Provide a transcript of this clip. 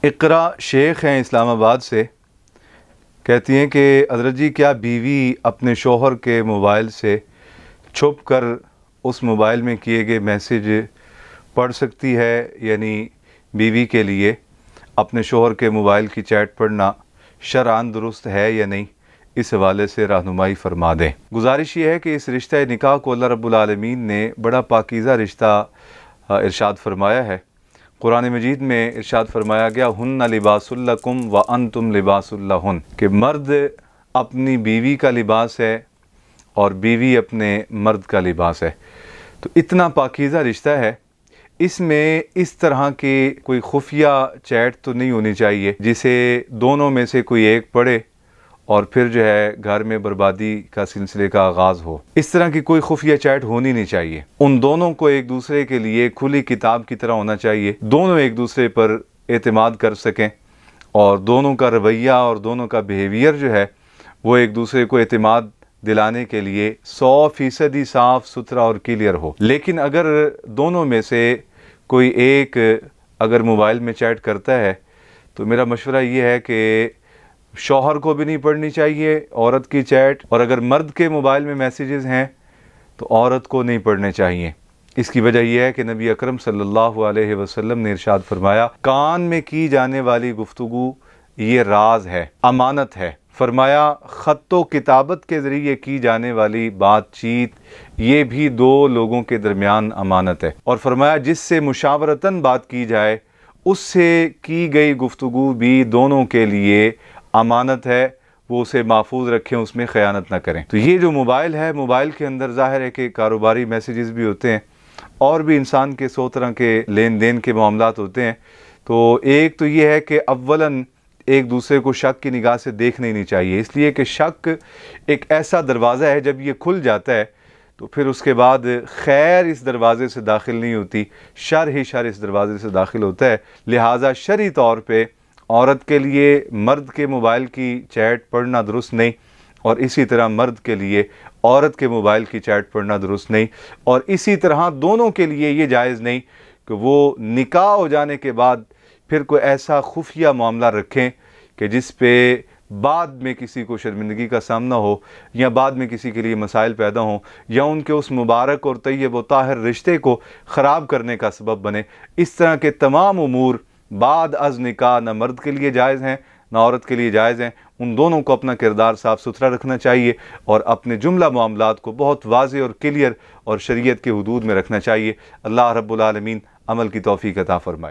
اقرا شیخ ہیں اسلام آباد سے، کہتی ہیں کہ حضرت جی کیا بیوی اپنے شوہر کے موبائل سے چھپ کر اس موبائل میں کیے گئے میسیج پڑھ سکتی ہے؟ یعنی بیوی کے لیے اپنے شوہر کے موبائل کی چیٹ پڑھنا شرعاً درست ہے یا نہیں؟ اس حوالے سے رہنمائی فرما دیں۔ گزارش یہ ہے کہ اس رشتہ نکاح کو اللہ رب العالمین نے بڑا پاکیزہ رشتہ ارشاد فرمایا ہے۔ قرآن مجید میں ارشاد فرمایا گیا ہن لباس لکم وانتم لباس لہن، کہ مرد اپنی بیوی کا لباس ہے اور بیوی اپنے مرد کا لباس ہے۔ تو اتنا پاکیزہ رشتہ ہے، اس میں اس طرح کی کوئی خفیہ چیٹ تو نہیں ہونی چاہیے جسے دونوں میں سے کوئی ایک پڑھے اور پھر جو ہے گھر میں بربادی کا سلسلے کا آغاز ہو۔ اس طرح کی کوئی خفیہ چیٹ ہونی نہیں چاہیے۔ ان دونوں کو ایک دوسرے کے لیے کھلی کتاب کی طرح ہونا چاہیے، دونوں ایک دوسرے پر اعتماد کر سکیں اور دونوں کا رویہ اور دونوں کا بیہیویئر جو ہے وہ ایک دوسرے کو اعتماد دلانے کے لیے 100% صاف ستھرا اور کلیئر ہو۔ لیکن اگر دونوں میں سے کوئی ایک اگر موبائل میں چیٹ کرتا ہے تو میرا مشورہ یہ ہے کہ شوہر کو بھی نہیں پڑھنی چاہیے عورت کی چیٹ، اور اگر مرد کے موبائل میں میسیجز ہیں تو عورت کو نہیں پڑھنے چاہیے۔ اس کی وجہ یہ ہے کہ نبی اکرم صلی اللہ علیہ وسلم نے ارشاد فرمایا کان میں کی جانے والی گفتگو یہ راز ہے، امانت ہے۔ فرمایا خط و کتابت کے ذریعے کی جانے والی بات چیت یہ بھی دو لوگوں کے درمیان امانت ہے، اور فرمایا جس سے مشاورتاً بات کی جائے اس سے کی گئی گفتگو بھی دونوں کے لیے امانت ہے، وہ اسے محفوظ رکھیں، اس میں خیانت نہ کریں۔ تو یہ جو موبائل ہے، موبائل کے اندر ظاہر ہے کہ کاروباری میسیجز بھی ہوتے ہیں اور بھی انسان کے 100 طرح کے لین دین کے معاملات ہوتے ہیں۔ تو ایک تو یہ ہے کہ اولاً ایک دوسرے کو شک کی نگاہ سے دیکھنا ہی نہیں چاہیے، اس لیے کہ شک ایک ایسا دروازہ ہے جب یہ کھل جاتا ہے تو پھر اس کے بعد خیر اس دروازے سے داخل نہیں ہوتی، شر ہی شر اس دروازے سے داخل ہوتا ہے۔ لہٰذا شرعی طور پہ عورت کے لیے مرد کے موبائل کی چیٹ پڑھنا درست نہیں، اور اسی طرح مرد کے لیے عورت کے موبائل کی چیٹ پڑھنا درست نہیں، اور اسی طرح دونوں کے لیے یہ جائز نہیں کہ وہ نکاح ہو جانے کے بعد پھر کوئی ایسا خفیہ معاملہ رکھیں کہ جس پہ بعد میں کسی کو شرمندگی کا سامنا ہو یا بعد میں کسی کے لیے مسائل پیدا ہوں یا ان کے اس مبارک اور طیب و طاہر رشتے کو خراب کرنے کا سبب بنے۔ اس طرح کے تمام امور بعد از نکاح نہ مرد کے لیے جائز ہیں نہ عورت کے لیے جائز ہیں۔ ان دونوں کو اپنا کردار صاف ستھرا رکھنا چاہیے اور اپنے جملہ معاملات کو بہت واضح اور کلیئر اور شریعت کے حدود میں رکھنا چاہیے۔ اللہ رب العالمین عمل کی توفیق عطا فرمائے۔